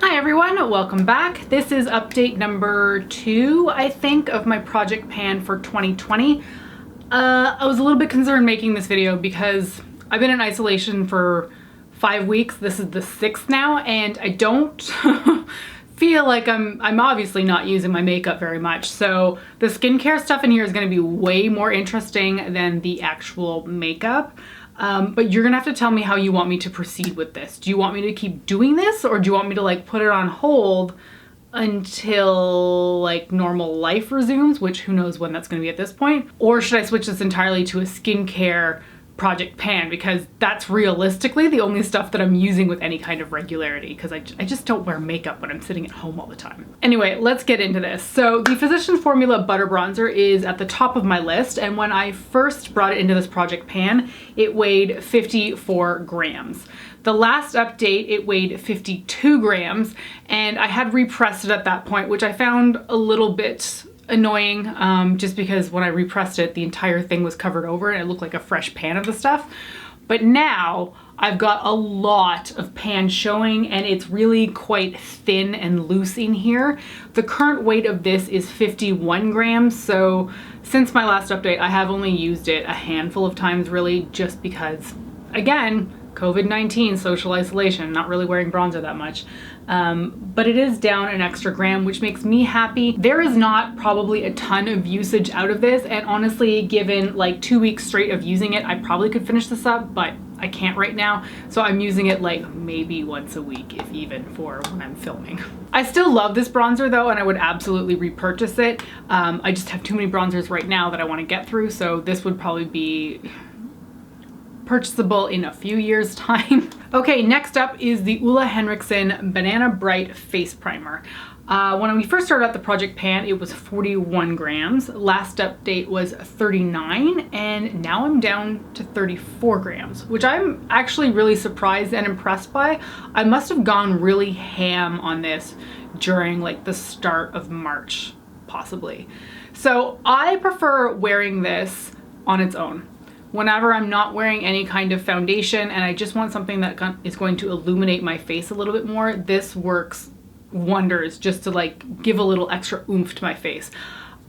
Hi everyone, welcome back. This is update number 2, I think, of my project pan for 2020. I was a little bit concerned making this video because I've been in isolation for 5 weeks. This is the 6th now, and I don't feel like I'm obviously not using my makeup very much. So the skincare stuff in here is going to be way more interesting than the actual makeup. But you're gonna have to tell me how you want me to proceed with this. Do you want me to keep doing this, or do you want me to like put it on hold until like normal life resumes, which who knows when that's gonna be at this point? Or should I switch this entirely to a skincare project pan, because that's realistically the only stuff that I'm using with any kind of regularity, because I just don't wear makeup when I'm sitting at home all the time. Anyway, let's get into this. So the Physicians Formula Butter Bronzer is at the top of my list, and when I first brought it into this project pan, it weighed 54 grams. The last update, it weighed 52 grams, and I had repressed it at that point, which I found a little bit annoying, just because when I repressed it, the entire thing was covered over and it looked like a fresh pan of the stuff. But now I've got a lot of pan showing, and it's really quite thin and loose in here. The current weight of this is 51 grams. So since my last update, I have only used it a handful of times, really, just because, again, COVID-19, social isolation, not really wearing bronzer that much. But it is down an extra gram, which makes me happy. There is not probably a ton of usage out of this, and honestly, given like 2 weeks straight of using it, I probably could finish this up, but I can't right now. So I'm using it like maybe once a week, if even, for when I'm filming. I still love this bronzer though, and I would absolutely repurchase it. I just have too many bronzers right now that I want to get through, so this would probably be purchasable in a few years time. Okay, next up is the Ole Henriksen Banana Bright Face Primer. When we first started out the project pan, it was 41 grams. Last update was 39, and now I'm down to 34 grams, which I'm actually really surprised and impressed by. I must have gone really ham on this during like the start of March, possibly. So I prefer wearing this on its own. Whenever I'm not wearing any kind of foundation and I just want something that is going to illuminate my face a little bit more, this works wonders just to like give a little extra oomph to my face.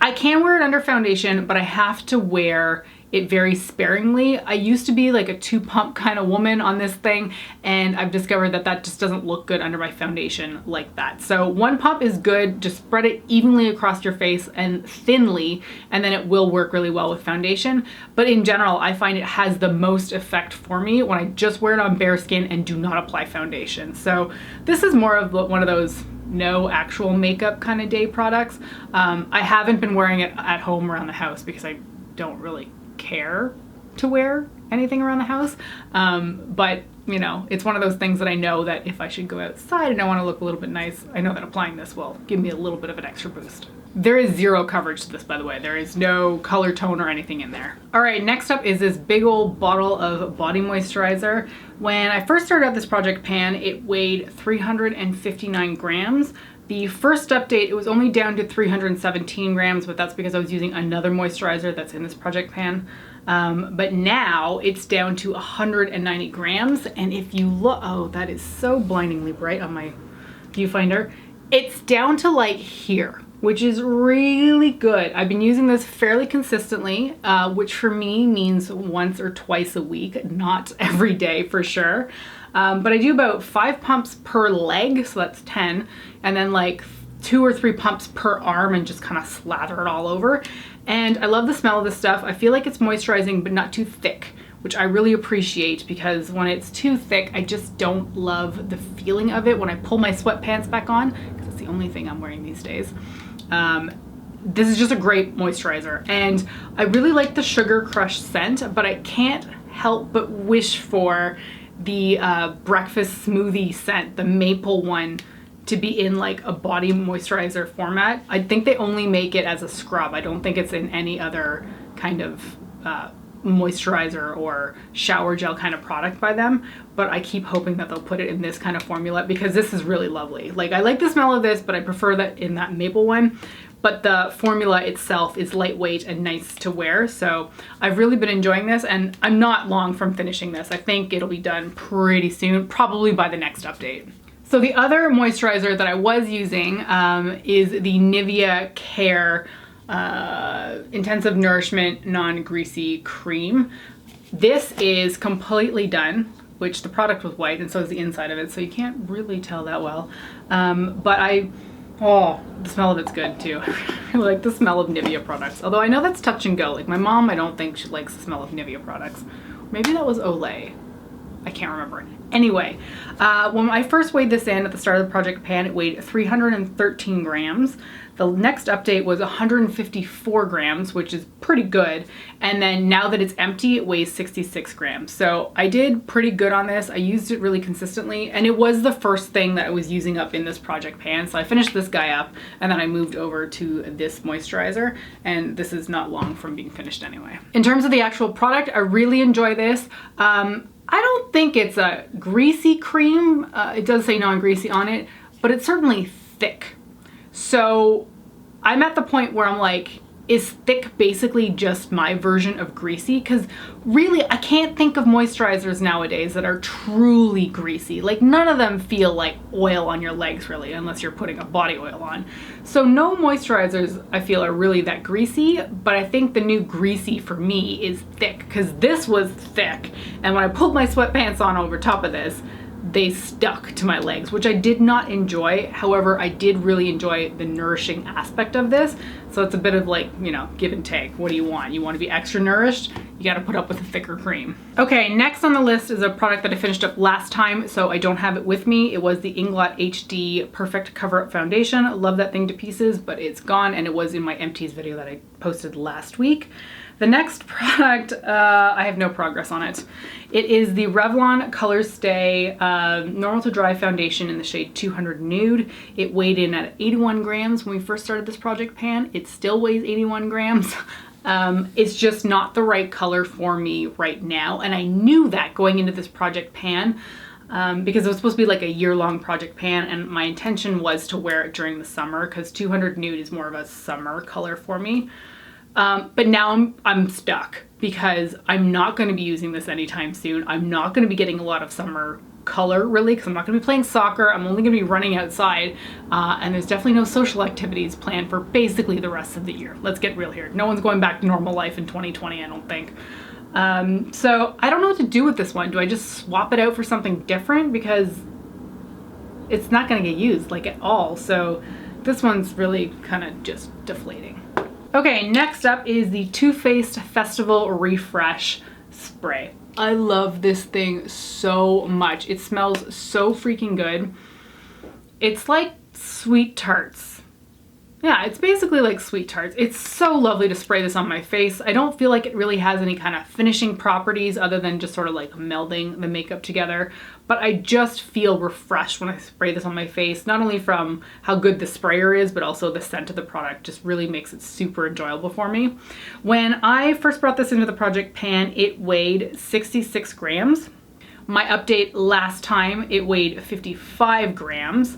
I can wear it under foundation, but I have to wear it very sparingly. I used to be like a 2-pump kind of woman on this thing, and I've discovered that that just doesn't look good under my foundation like that. So 1 pump is good. Just spread it evenly across your face and thinly, and then it will work really well with foundation. But in general, I find it has the most effect for me when I just wear it on bare skin and do not apply foundation. So this is more of one of those no actual makeup kind of day products. I haven't been wearing it at home around the house because I don't really care to wear anything around the house. But you know, it's one of those things that I know that if I should go outside and I want to look a little bit nice, I know that applying this will give me a little bit of an extra boost. There is zero coverage to this, by the way. There is no color tone or anything in there. All right, next up is this big old bottle of body moisturizer. When I first started out this project pan, it weighed 359 grams. The first update, it was only down to 317 grams, but that's because I was using another moisturizer that's in this project pan. But now it's down to 190 grams. And if you look, oh, that is so blindingly bright on my viewfinder. It's down to like here, which is really good. I've been using this fairly consistently, which for me means once or twice a week, not every day for sure. But I do about 5 pumps per leg, so that's 10, and then like 2 or 3 pumps per arm and just kind of slather it all over. And I love the smell of this stuff. I feel like it's moisturizing but not too thick, which I really appreciate, because when it's too thick, I just don't love the feeling of it when I pull my sweatpants back on, because it's the only thing I'm wearing these days. This is just a great moisturizer, and I really like the Sugar Crush scent, but I can't help but wish for the breakfast smoothie scent, the maple one, to be in like a body moisturizer format. I think they only make it as a scrub. I don't think it's in any other kind of moisturizer or shower gel kind of product by them, but I keep hoping that they'll put it in this kind of formula, because this is really lovely. Like, I like the smell of this, but I prefer that in that maple one. But the formula itself is lightweight and nice to wear, so I've really been enjoying this, and I'm not long from finishing this. I think it'll be done pretty soon, probably by the next update. So the other moisturizer that I was using is the Nivea Care Intensive Nourishment Non-Greasy Cream. This is completely done, which the product was white and so is the inside of it, so you can't really tell that well. But oh, the smell of it's good too. I really like the smell of Nivea products. Although I know that's touch and go. Like my mom, I don't think she likes the smell of Nivea products. Maybe that was Olay. I can't remember. Anyway, when I first weighed this in at the start of the project pan, it weighed 313 grams. The next update was 154 grams, which is pretty good. And then now that it's empty, it weighs 66 grams. So I did pretty good on this. I used it really consistently, and it was the first thing that I was using up in this project pan. So I finished this guy up, and then I moved over to this moisturizer, and this is not long from being finished anyway. In terms of the actual product, I really enjoy this. I don't think it's a greasy cream. It does say non-greasy on it, but it's certainly thick. So I'm at the point where I'm like, is thick basically just my version of greasy? Because really, I can't think of moisturizers nowadays that are truly greasy. Like none of them feel like oil on your legs really, unless you're putting a body oil on. So no moisturizers I feel are really that greasy, but I think the new greasy for me is thick, because this was thick. And when I pulled my sweatpants on over top of this, they stuck to my legs, which I did not enjoy. However, I did really enjoy the nourishing aspect of this. So it's a bit of like, you know, give and take. What do you want? You want to be extra nourished? You got to put up with a thicker cream. Okay, next on the list is a product that I finished up last time, so I don't have it with me. It was the Inglot HD Perfect Cover Up Foundation. I love that thing to pieces, but it's gone, and it was in my empties video that I posted last week. The next product, I have no progress on it. It is the Revlon Color Stay Normal to Dry Foundation in the shade 200 Nude. It weighed in at 81 grams when we first started this project pan. It still weighs 81 grams. It's just not the right color for me right now. And I knew that going into this project pan because it was supposed to be like a year-long project pan, and my intention was to wear it during the summer because 200 Nude is more of a summer color for me. But now I'm stuck because I'm not going to be using this anytime soon. I'm not going to be getting a lot of summer color really, because I'm not going to be playing soccer. I'm only going to be running outside, and there's definitely no social activities planned for basically the rest of the year. Let's get real here. No one's going back to normal life in 2020, I don't think. So I don't know what to do with this one. Do I just swap it out for something different? Because it's not going to get used like at all. So this one's really kind of just deflating. Okay, next up is the Too Faced Festival Refresh Spray. I love this thing so much. It smells so freaking good. It's like sweet tarts. Yeah, it's basically like sweet tarts. It's so lovely to spray this on my face. I don't feel like it really has any kind of finishing properties other than just sort of like melding the makeup together. But I just feel refreshed when I spray this on my face, not only from how good the sprayer is, but also the scent of the product just really makes it super enjoyable for me. When I first brought this into the project pan, it weighed 66 grams. My update last time, it weighed 55 grams.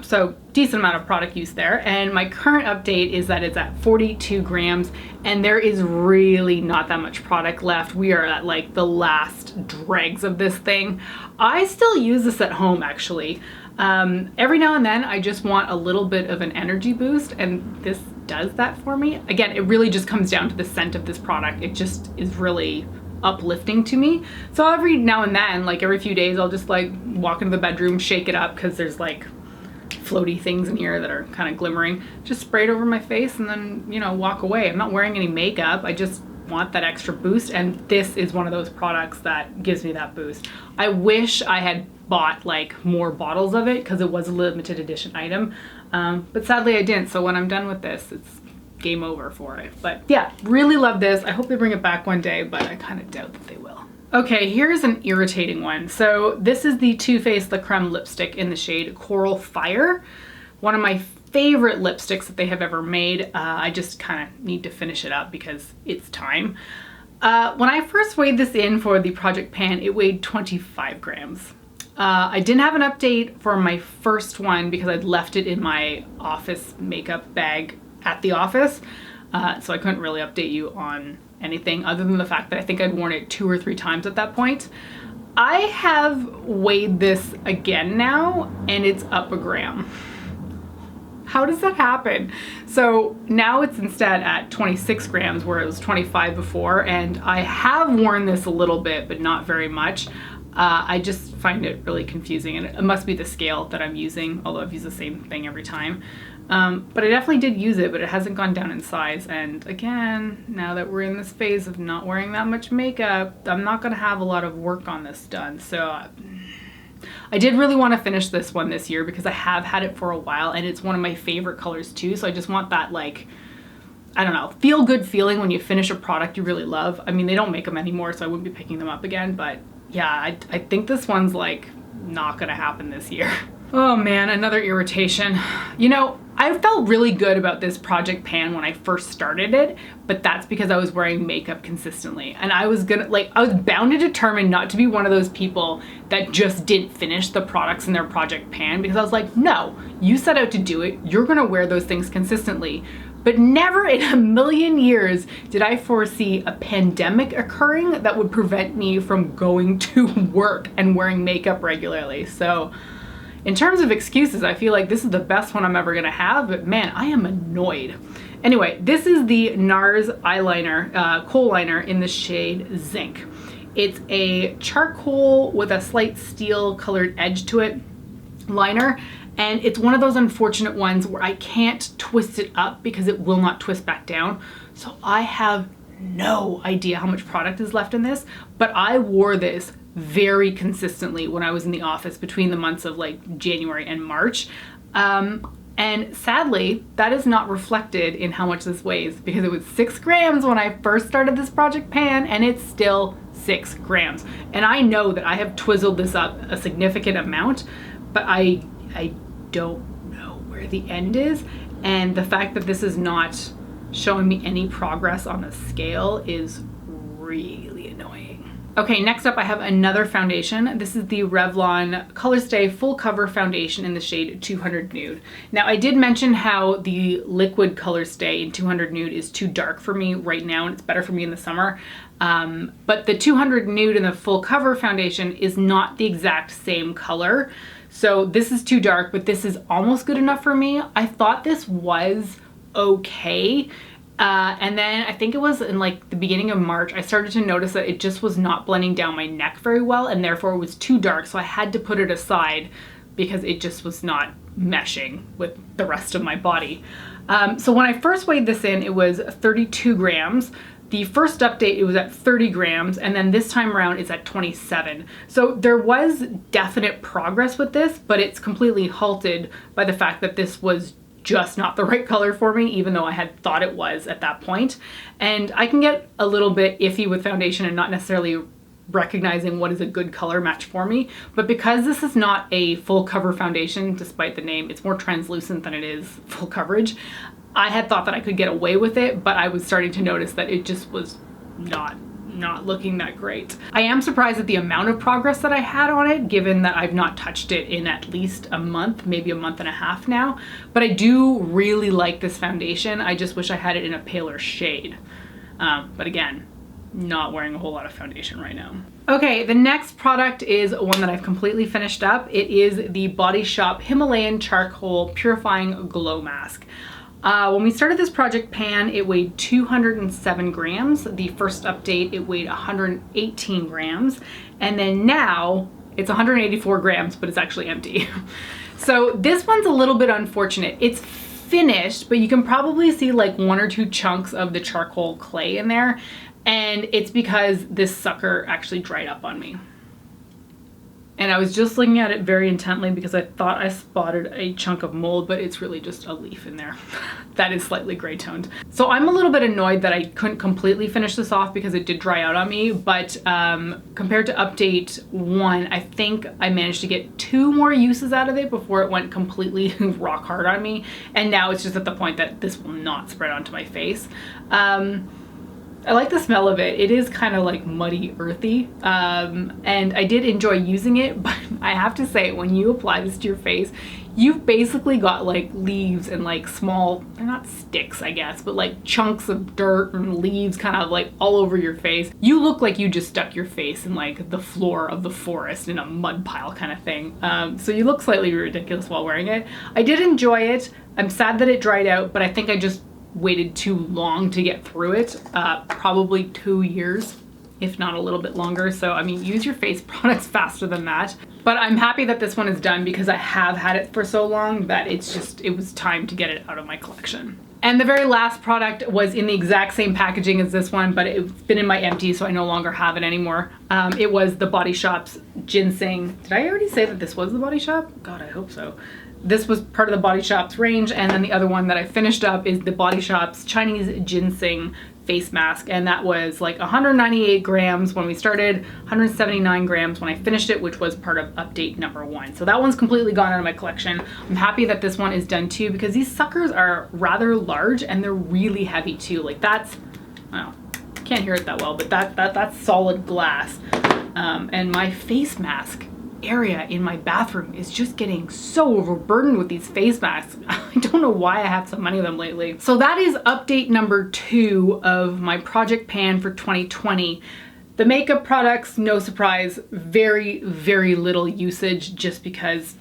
So decent amount of product use there. And my current update is that it's at 42 grams, and there is really not that much product left. We are at like the last dregs of this thing. I still use this at home actually. Every now and then I just want a little bit of an energy boost, and this does that for me. Again, it really just comes down to the scent of this product. It just is really uplifting to me. So every now and then, like every few days, I'll just like walk into the bedroom, shake it up because there's like floaty things in here that are kind of glimmering, just spray it over my face and then, you know, walk away. I'm not wearing any makeup. I just want that extra boost, and this is one of those products that gives me that boost. I wish I had bought like more bottles of it because it was a limited edition item, but sadly I didn't. So when I'm done with this, it's game over for it. But yeah, really love this. I hope they bring it back one day, but I kind of doubt that they will. Okay, here's an irritating one. So this is the Too Faced La Creme lipstick in the shade Coral Fire. One of my favorite lipsticks that they have ever made. I just kind of need to finish it up because it's time. When I first weighed this in for the project pan, it weighed 25 grams. I didn't have an update for my first one because I'd left it in my office makeup bag at the office, so I couldn't really update you on anything other than the fact that I think I'd worn it 2 or 3 times at that point. I have weighed this again now, and it's up a gram. How does that happen? So now it's instead at 26 grams where it was 25 before, and I have worn this a little bit, but not very much. I just find it really confusing, and it must be the scale that I'm using, although I've used the same thing every time. But I definitely did use it, but it hasn't gone down in size. And again, now that we're in this phase of not wearing that much makeup, I'm not gonna have a lot of work on this done. So I did really want to finish this one this year because I have had it for a while, and it's one of my favorite colors too. So I just want that, like, I don't know, feel good feeling when you finish a product you really love. I mean, they don't make them anymore, so I wouldn't be picking them up again, but yeah, I think this one's like not gonna happen this year. Oh man, another irritation. You know, I felt really good about this project pan when I first started it, but that's because I was wearing makeup consistently. And I was bound and determined not to be one of those people that just didn't finish the products in their project pan, because I was like, no, you set out to do it, you're gonna wear those things consistently. But never in a million years did I foresee a pandemic occurring that would prevent me from going to work and wearing makeup regularly. So in terms of excuses, I feel like this is the best one I'm ever gonna have, but man, I am annoyed. Anyway, this is the NARS eyeliner, Kohl liner in the shade Zinc. It's a charcoal with a slight steel colored edge to it liner. And it's one of those unfortunate ones where I can't twist it up because it will not twist back down. So I have no idea how much product is left in this, but I wore this very consistently when I was in the office between the months of like January and March. And sadly, that is not reflected in how much this weighs, because it was 6 grams when I first started this project pan, and it's still 6 grams. And I know that I have twizzled this up a significant amount, but I don't know where the end is, and the fact that this is not showing me any progress on the scale is really annoying. Okay, next up I have another foundation. This is the Revlon Colorstay Full Cover Foundation in the shade 200 Nude. Now, I did mention how the liquid Colorstay in 200 Nude is too dark for me right now, and it's better for me in the summer. But the 200 Nude and the Full Cover Foundation is not the exact same color. So this is too dark, but this is almost good enough for me. I thought this was okay. And then I think it was in like the beginning of March, I started to notice that it just was not blending down my neck very well, and therefore it was too dark. So I had to put it aside because it just was not meshing with the rest of my body. So when I first weighed this in, it was 32 grams. The first update, it was at 30 grams, and then this time around it's at 27. So there was definite progress with this, but it's completely halted by the fact that this was just not the right color for me, even though I had thought it was at that point. And I can get a little bit iffy with foundation and not necessarily recognizing what is a good color match for me. But because this is not a full cover foundation, despite the name, it's more translucent than it is full coverage, I had thought that I could get away with it, but I was starting to notice that it just was not looking that great. I am surprised at the amount of progress that I had on it, given that I've not touched it in at least a month, maybe a month and a half now. But I do really like this foundation. I just wish I had it in a paler shade. But again, not wearing a whole lot of foundation right now. Okay, the next product is one that I've completely finished up. It is the Body Shop Himalayan Charcoal Purifying Glow Mask. When we started this project pan, it weighed 207 grams. The first update, it weighed 118 grams. And then now it's 184 grams, but it's actually empty. So this one's a little bit unfortunate. It's finished, but you can probably see like 1 or 2 chunks of the charcoal clay in there. And it's because this sucker actually dried up on me. And I was just looking at it very intently because I thought I spotted a chunk of mold, but it's really just a leaf in there that is slightly gray toned. So I'm a little bit annoyed that I couldn't completely finish this off because it did dry out on me, but compared to update 1, I think I managed to get 2 more uses out of it before it went completely rock hard on me. And now it's just at the point that this will not spread onto my face. I like the smell of it. It is kind of like muddy, earthy, and I did enjoy using it, but I have to say, when you apply this to your face, you've basically got like leaves and like small, they're not sticks I guess, but like chunks of dirt and leaves kind of like all over your face. You look like you just stuck your face in like the floor of the forest in a mud pile kind of thing. So you look slightly ridiculous while wearing it. I did enjoy it. I'm sad that it dried out, but I think I just waited too long to get through it. Probably 2 years, if not a little bit longer. So I mean, use your face products faster than that. But I'm happy that this one is done because I have had it for so long that it was time to get it out of my collection. And the very last product was in the exact same packaging as this one, but it's been in my empty, so I no longer have it anymore. It was the Body Shop's ginseng. Did I already say that this was the Body Shop? God, I hope so. This was part of the Body Shop's range, and then the other one that I finished up is the Body Shop's Chinese ginseng face mask, and that was like 198 grams when we started, 179 grams when I finished it, which was part of update number 1. So that one's completely gone out of my collection. I'm happy that this one is done too, because these suckers are rather large and they're really heavy too. Like that's, well, can't hear it that well, but that's solid glass. And my face mask area in my bathroom is just getting so overburdened with these face masks. I don't know why I have so many of them lately. So that is update number 2 of my project pan for 2020. The makeup products, no surprise, very, very little usage just because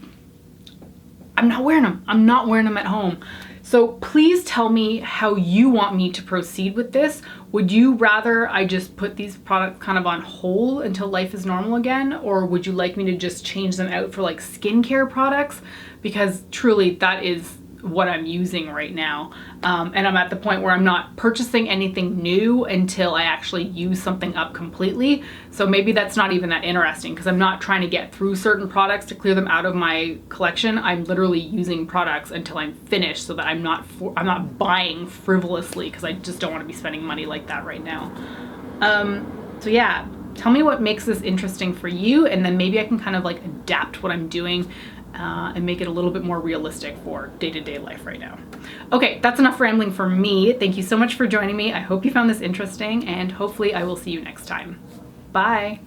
I'm not wearing them. I'm not wearing them at home. So please tell me how you want me to proceed with this. Would you rather I just put these products kind of on hold until life is normal again? Or would you like me to just change them out for like skincare products? Because truly that is what I'm using right now. And I'm at the point where I'm not purchasing anything new until I actually use something up completely. So maybe that's not even that interesting because I'm not trying to get through certain products to clear them out of my collection. I'm literally using products until I'm finished so that I'm not buying frivolously because I just don't want to be spending money like that right now. So yeah, tell me what makes this interesting for you, and then maybe I can kind of like adapt what I'm doing and make it a little bit more realistic for day-to-day life right now. Okay, that's enough rambling for me. Thank you so much for joining me. I hope you found this interesting, and hopefully I will see you next time. Bye.